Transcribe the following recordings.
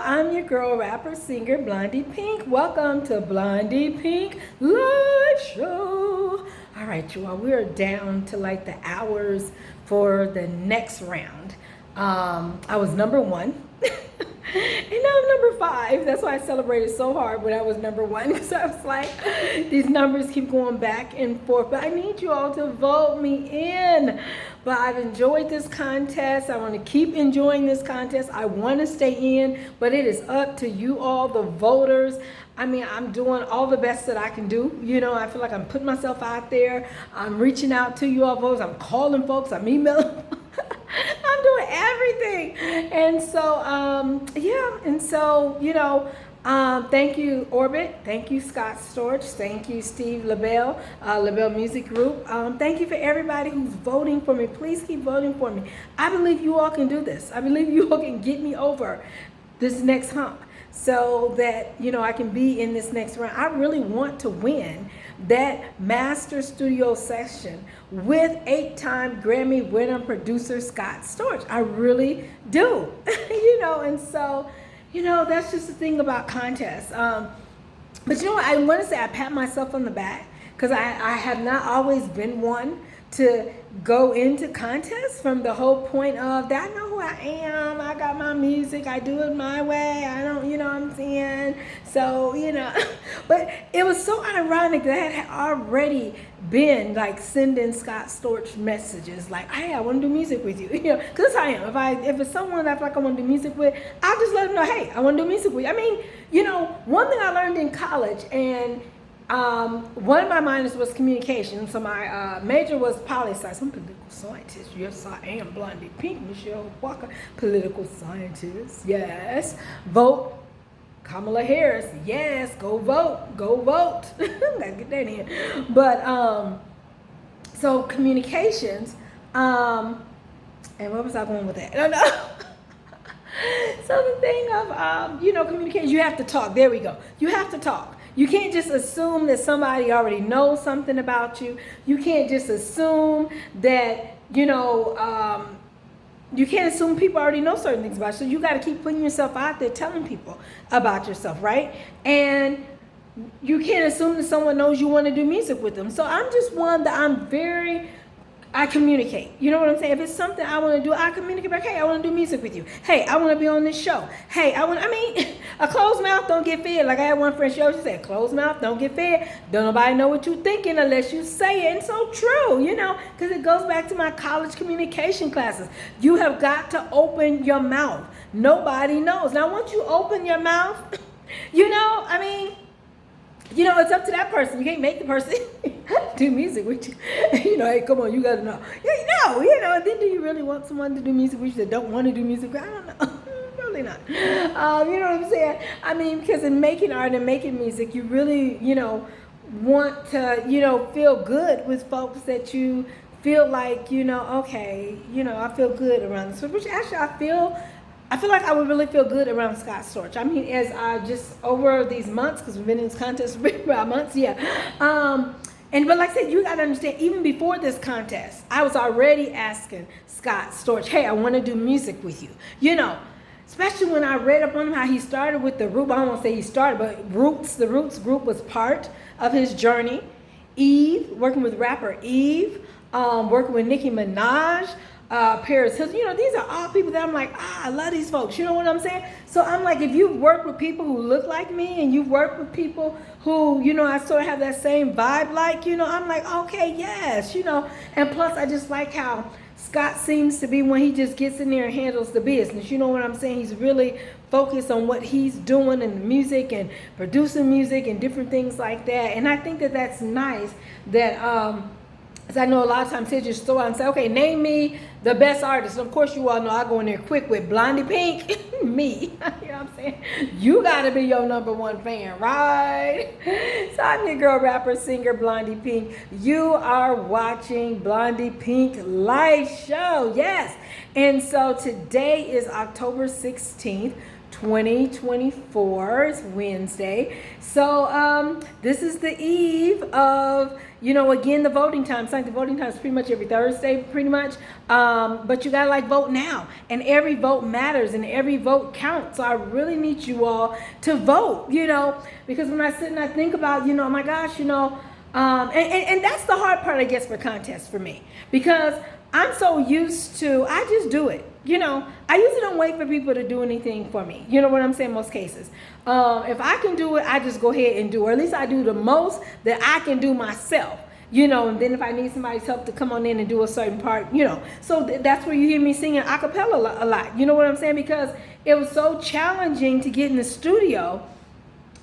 I'm your girl, rapper, singer, Blondie Pink. Welcome to Blondie Pink Live Show. All right, you all, we are down to like the hours for the next round. I was number one. And now I'm number 5. That's why I celebrated so hard when I was number 1, because I was like, these numbers keep going back and forth. But I need you all to vote me in. But I've enjoyed this contest. I want to keep enjoying this contest. I want to stay in, but it is up to you all, the voters. I mean, I'm doing all the best that I can do. You know, I feel like I'm putting myself out there. I'm reaching out to you all voters. I'm calling folks. I'm emailing. I'm doing everything. And so, yeah. And so, you know, thank you, Orbit. Thank you, Scott Storch. Thank you, Steve LaBelle, LaBelle Music Group. Thank you for everybody who's voting for me. Please keep voting for me. I believe you all can do this. I believe you all can get me over this next hump, so that, you know, I can be in this next round. I really want to win that Master Studio session with 8-time Grammy winner producer Scott Storch. I really do. You know, and so, you know, that's just the thing about contests. But you know what, I want to say I pat myself on the back, because I have not always been one to go into contests from the whole point of that I know who I am, I got my music, I do it my way, I don't, you know what I'm saying? So, you know, but it was so ironic that I had already been like sending Scott Storch messages like, hey, I want to do music with you, you know, because I am. If it's someone that I feel like I want to do music with, I'll just let them know, hey, I want to do music with you. I mean, you know, one thing I learned in college, and one of my minors was communication, so my major was poli-sci. I'm a political scientist. Yes, I am. Blondie Pink, Michelle Walker, political scientist. Yes. Vote Kamala Harris. Yes, go vote. Go vote. Gotta get that in. But so communications. And where was I going with that? I don't know. So the thing of you know, communication, you have to talk. There we go. You have to talk. You can't just assume that somebody already knows something about you. You can't just assume that, you know, you can't assume people already know certain things about you. So you got to keep putting yourself out there, telling people about yourself, right? And you can't assume that someone knows you want to do music with them. So I'm just one that I communicate. You know what I'm saying? If it's something I want to do, I communicate back. Hey, I want to do music with you. Hey, I want to be on this show. Hey, I mean, a closed mouth don't get fed. Like I had one friend, she said, closed mouth don't get fed. Don't nobody know what you're thinking unless you say it. And so true, you know, because it goes back to my college communication classes. You have got to open your mouth. Nobody knows. Now, once you open your mouth, you know, I mean, you know, it's up to that person. You can't make the person do music with you. You know, hey, come on, you got to know. You know, then do you really want someone to do music with you that don't want to do music with you? I don't know. Probably not. You know what I'm saying? I mean, because in making art and making music, you really, you know, want to, you know, feel good with folks that you feel like, you know, okay, you know, I feel good around this. Which actually I feel like I would really feel good around Scott Storch. I mean, as I just over these months, because we've been in this contest for about months, yeah. But like I said, you got to understand, even before this contest, I was already asking Scott Storch, hey, I want to do music with you. You know, especially when I read up on him, how he started with the Roots. I don't want to say he started, but Roots, the Roots group was part of his journey. Eve, working with rapper Eve, working with Nicki Minaj, Paris Hilton, you know, these are all people that I'm like, I love these folks, you know what I'm saying? So I'm like, if you've worked with people who look like me, and you've worked with people who, you know, I sort of have that same vibe like, you know, I'm like, okay, yes, you know. And plus I just like how Scott seems to be, when he just gets in there and handles the business, you know what I'm saying? He's really focused on what he's doing in the music and producing music and different things like that. And I think that that's nice that, because I know a lot of times they just throw out and say, okay, name me the best artist. And of course, you all know I go in there quick with Blondie Pink, me. You know what I'm saying? You got to be your number one fan, right? So I'm your girl, rapper, singer, Blondie Pink. You are watching Blondie Pink Live Show. Yes. And so today is October 16th, 2024. It's Wednesday. So this is the eve of, again, the voting time. It's like the voting time is pretty much every Thursday, pretty much. But you gotta vote now. And every vote matters and every vote counts. So I really need you all to vote, because when I sit and I think about, oh my gosh, and that's the hard part, I guess, for contests for me. Because I'm so used to, I just do it. I usually don't wait for people to do anything for me. You know what I'm saying? Most cases. If I can do it, I just go ahead and do it. Or at least I do the most that I can do myself. And then if I need somebody's help to come on in and do a certain part, So that's where you hear me singing a cappella a lot. You know what I'm saying? Because it was so challenging to get in the studio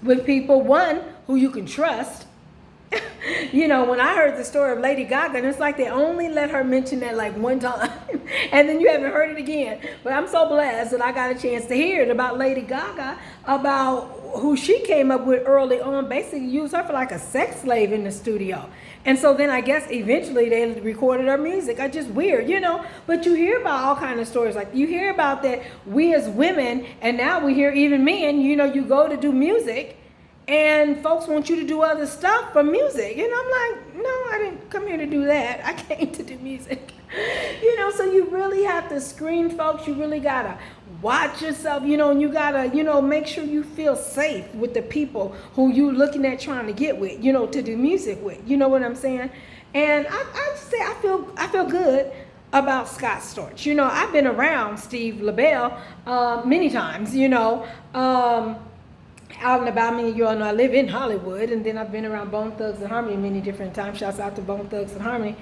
with people, one, who you can trust. When I heard the story of Lady Gaga, and it's like they only let her mention that one time, and then you haven't heard it again. But I'm so blessed that I got a chance to hear it about Lady Gaga, about who she came up with early on, basically used her for a sex slave in the studio. And so then I guess eventually they recorded her music. It's just weird, But you hear about all kinds of stories. You hear about that we as women, and now we hear even men, you go to do music, and folks want you to do other stuff for music. And I'm like, no, I didn't come here to do that. I came to do music. So you really have to screen, folks. You really got to watch yourself, and you got to, make sure you feel safe with the people who you looking at trying to get with, to do music with. You know what I'm saying? And I just say I feel good about Scott Storch. I've been around Steve LaBelle many times, out and about. You all know I live in Hollywood, and then I've been around Bone Thugs and Harmony many different times. Shouts out to Bone Thugs and Harmony.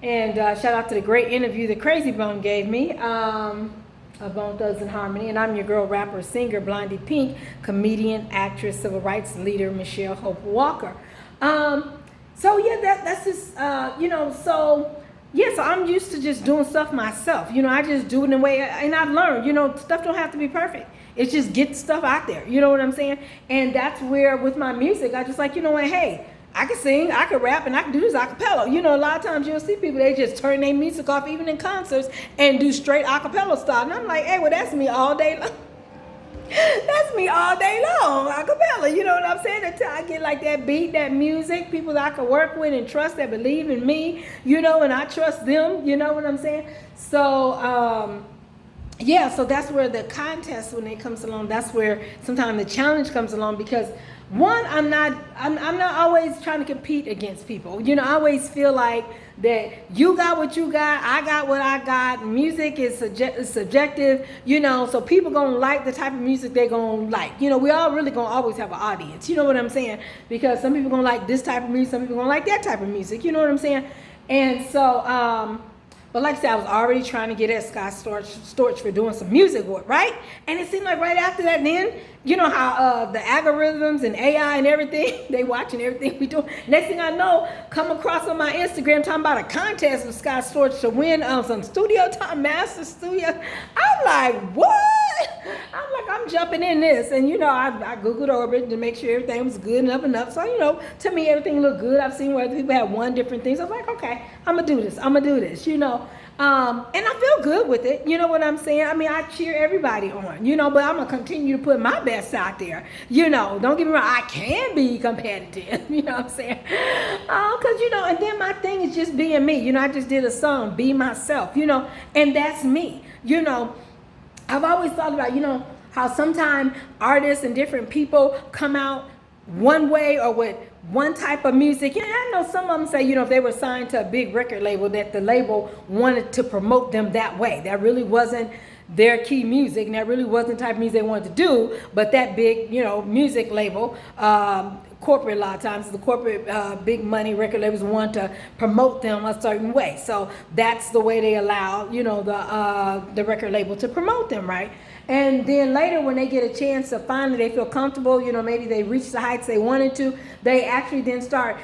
And shout out to the great interview that Crazy Bone gave me of Bone Thugs and Harmony. And I'm your girl, rapper, singer, Blondie Pink, comedian, actress, civil rights leader, Michelle Hope Walker. So yeah, that's just, so I'm used to just doing stuff myself. I just do it in a way, and I've learned, stuff don't have to be perfect. It's just get stuff out there. You know what I'm saying? And that's where with my music, I just what, hey, I can sing, I can rap, and I can do this a cappella. A lot of times you'll see people, they just turn their music off even in concerts and do straight a cappella style. And I'm like, hey, well, that's me all day long. That's me all day long, a cappella. You know what I'm saying? Until I get that beat, that music, people that I can work with and trust that believe in me, and I trust them. You know what I'm saying? So, so that's where the contest, when it comes along, that's where sometimes the challenge comes along, because one, I'm not always trying to compete against people. I always feel like that you got what you got, I got what I got. Music is subjective, so people gonna like the type of music they're gonna like. We all really gonna always have an audience. You know what I'm saying? Because some people gonna like this type of music, some people gonna like that type of music. You know what I'm saying? And so, but like I said, I was already trying to get at Scott Storch for doing some music work, right? And it seemed like right after that, then, how the algorithms and AI and everything, they watching everything we do. Next thing I know, come across on my Instagram talking about a contest with Scott Storch to win some studio time, master studio. I'm like, what? I'm jumping in this. And, I Googled over it to make sure everything was good and up and up. So, to me, everything looked good. I've seen where other people have won different things. I was like, okay, I'm going to do this. And I feel good with it. You know what I'm saying? I cheer everybody on, but I'm going to continue to put my best out there. Don't get me wrong. I can be competitive. You know what I'm saying? Because, and then my thing is just being me. I just did a song, Be Myself, and that's me. I've always thought about, how sometimes artists and different people come out one way or with one type of music. I know some of them say, if they were signed to a big record label, that the label wanted to promote them that way. That really wasn't their key music, and that really wasn't the type of music they wanted to do. But that big, music label, corporate, a lot of times the corporate big money record labels want to promote them a certain way. So that's the way they allow, the record label to promote them, right? And then later, when they get a chance to finally, they feel comfortable, maybe they reach the heights they wanted to, they actually then start,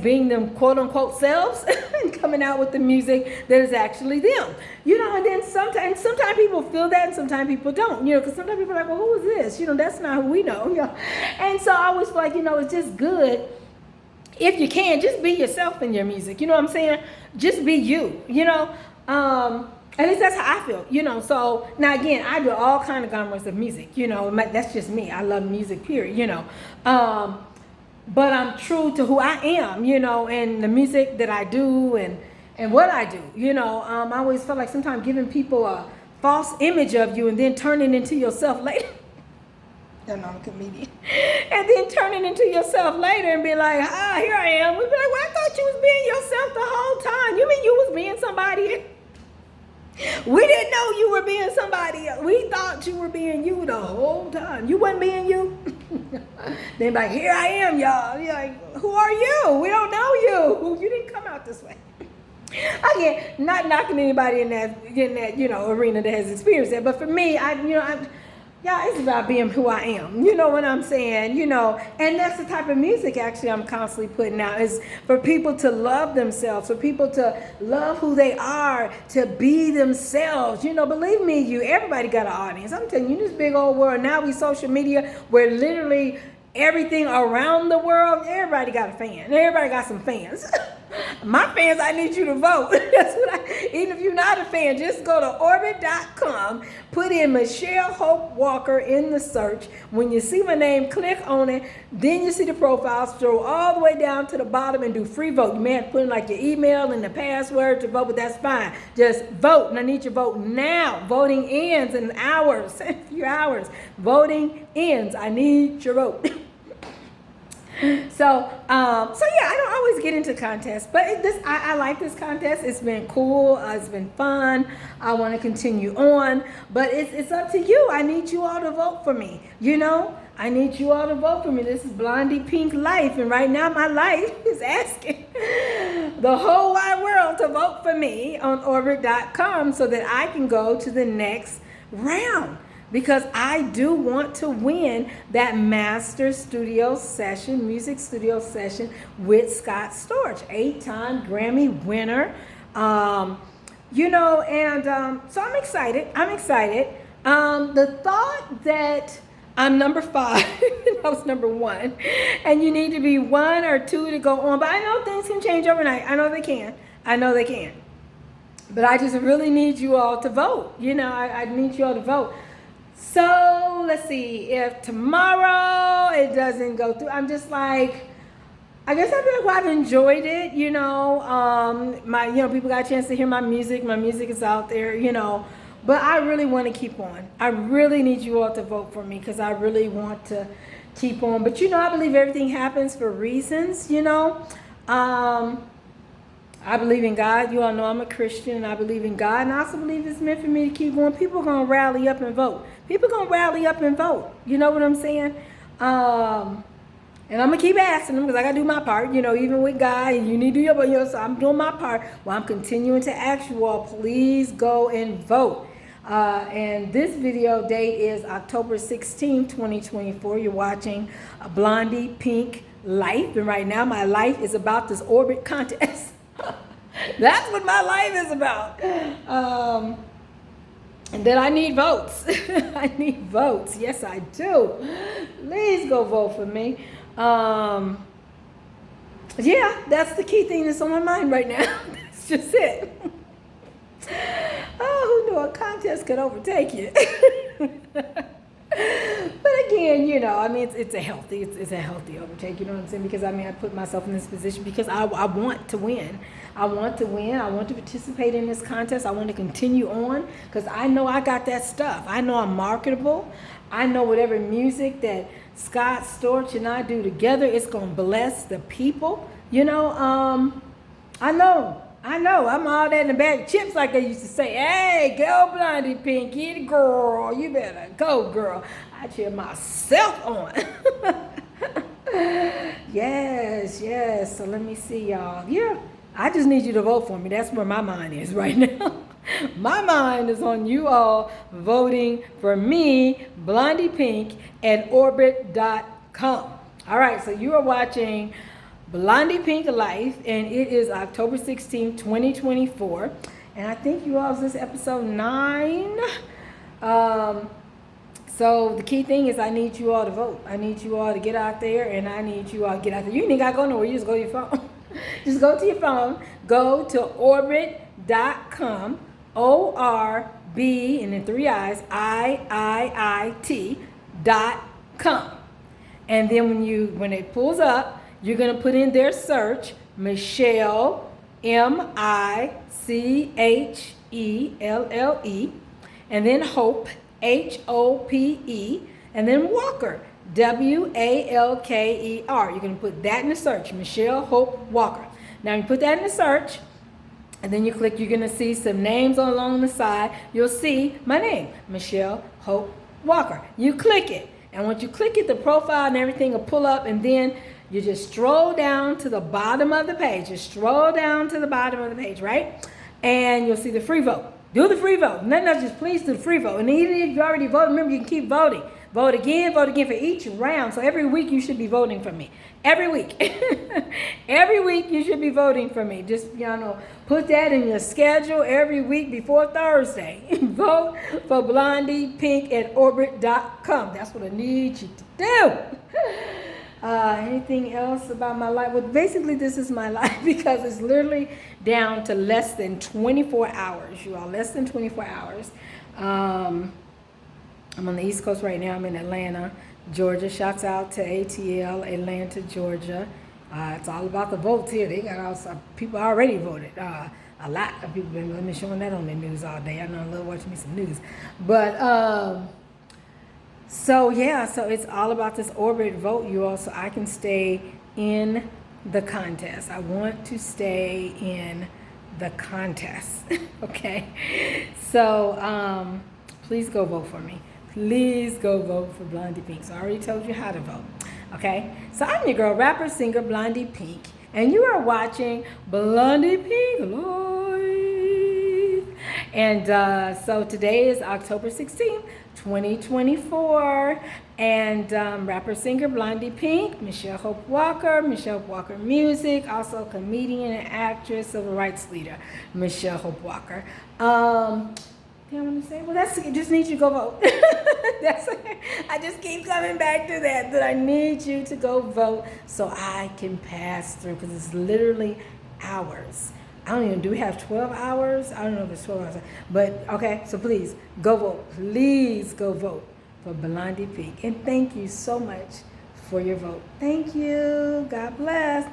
being them quote unquote selves and coming out with the music that is actually them, and then sometimes people feel that and sometimes people don't, because sometimes people are like, well, who is this? That's not who we know, And so I always feel like, it's just good if you can, just be yourself in your music, you know what I'm saying? Just be you, At least that's how I feel, So now again, I do all kind of genres of music, That's just me. I love music, period, But I'm true to who I am, and the music that I do and what I do, I always feel like sometimes giving people a false image of you and then turning into yourself later. I know I'm a comedian. And then turning into yourself later and be like, here I am. We'd be like, well, I thought you was being yourself the whole time. You mean you was being somebody? We didn't know you were being somebody else. We thought you were being you the whole time. You wasn't being you. Then like, here I am, y'all. You're like, who are you? We don't know you. You didn't come out this way. Again, not knocking anybody in that arena that has experienced that. But for me, it's about being who I am. You know what I'm saying? And that's the type of music actually I'm constantly putting out, is for people to love themselves, for people to love who they are, to be themselves. Believe me, everybody got an audience. I'm telling you, this big old world, now we social media, where literally everything around the world, everybody got a fan. Everybody got some fans. My fans, I need you to vote. That's even if you're not a fan, just go to orbit.com, put in Michelle Hope Walker in the search. When you see my name, click on it. Then you see the profile, scroll all the way down to the bottom and do free vote. You may have to put in like your email and the password to vote, but that's fine. Just vote, and I need your vote now. Voting ends in hours, a few hours. Voting ends. I need your vote. So yeah, I don't always get into contests, but I like this contest. It's been cool. It's been fun. I want to continue on, but it's up to you. I need you all to vote for me. I need you all to vote for me. This is Blondie Pink Life, and right now my life is asking the whole wide world to vote for me on orbit.com so that I can go to the next round. Because I do want to win that master studio session, music studio session with Scott Storch, 8-time Grammy winner. So I'm excited. The thought that I'm number 5, and I was number 1, and you need to be 1 or 2 to go on. But I know things can change overnight. I know they can. But I just really need you all to vote. I need you all to vote. So let's see, if tomorrow it doesn't go through, I'm just like, I guess I feel like, well, I've enjoyed it, people got a chance to hear my music is out there, but I really want to keep on. I really need you all to vote for me, because I really want to keep on. But I believe everything happens for reasons, I believe in God. You all know I'm a Christian, and I believe in God. And I also believe it's meant for me to keep going. People are going to rally up and vote. You know what I'm saying? And I'm going to keep asking them, because I got to do my part. Even with God, and you need to do your part. So I'm doing my part. Well, I'm continuing to ask you all, please go and vote. And this video date is October 16, 2024. You're watching Blondie Pink Life. And right now, my life is about this Orbit contest. That's what my life is about. And then I need votes. I need votes. Yes, I do. Please go vote for me. Yeah, that's the key thing that's on my mind right now. That's just it. Oh, who knew a contest could overtake you? But again, it's a healthy overtake, you know what I'm saying? Because I put myself in this position because I want to win. I want to win. I want to participate in this contest. I want to continue on because I know I got that stuff. I know I'm marketable. I know whatever music that Scott Storch and I do together, it's going to bless the people. I know. I'm all that in the bag of chips, like they used to say. Hey, go Blondie Pink, get it, girl. You better go, girl. I cheer myself on. Yes. So let me see, y'all. Yeah, I just need you to vote for me. That's where my mind is right now. My mind is on you all voting for me, Blondie Pink, at orbit.com. All right, so you are watching Blondie Pink Life, and it is October 16, 2024. And I think you all, this is episode 9. So the key thing is I need you all to vote. I need you all to get out there, and I need you all to get out there. You ain't got to go nowhere. You just go to your phone. Just go to your phone. Go to orbit.com. ORB, and then 3 I's, IIIT.com. And then when it pulls up, you're going to put in their search, Michelle, Michelle, and then Hope, HOPE, and then Walker, WALKER. You're going to put that in the search, Michelle Hope Walker. Now you put that in the search, and then you click, you're going to see some names along the side. You'll see my name, Michelle Hope Walker. You click it. And once you click it, the profile and everything will pull up, and then you just stroll down to the bottom of the page. Just stroll down to the bottom of the page, right? And you'll see the free vote. Do the free vote. Nothing else, just please do the free vote. And even if you already voted, remember you can keep voting. Vote again for each round. So every week you should be voting for me. Every week. Every week you should be voting for me. Just, put that in your schedule every week before Thursday. Vote for blondiepink@orbit.com. That's what I need you to do. Anything else about my life? Well, basically this is my life because it's literally down to less than 24 hours, you all. Less than 24 hours. I'm on the East Coast right now. I'm in Atlanta, Georgia. Shouts out to ATL, Atlanta, Georgia. It's all about the votes here. They got people already voted. A lot of people been showing that on the news all day. I know I love watching me some news. But, so it's all about this Orbit vote, you all, so I can stay in the contest. I want to stay in the contest, okay? So, please go vote for me. Please go vote for Blondie Pink. So I already told you how to vote, okay? So I'm your girl, rapper, singer, Blondie Pink, and you are watching Blondie Pink Live. And so today is October 16th, 2024, and rapper, singer, Blondie Pink, Michelle Hope Walker, Michelle Hope Walker Music, also comedian and actress, civil rights leader, Michelle Hope Walker. I want to say, well, that's it. Just need you to go vote. I just keep coming back to that I need you to go vote so I can pass through, because it's literally hours. Do we have 12 hours? I don't know if it's 12 hours, but okay, so please go vote. Please go vote for Blondie Pink. And thank you so much for your vote. Thank you. God bless.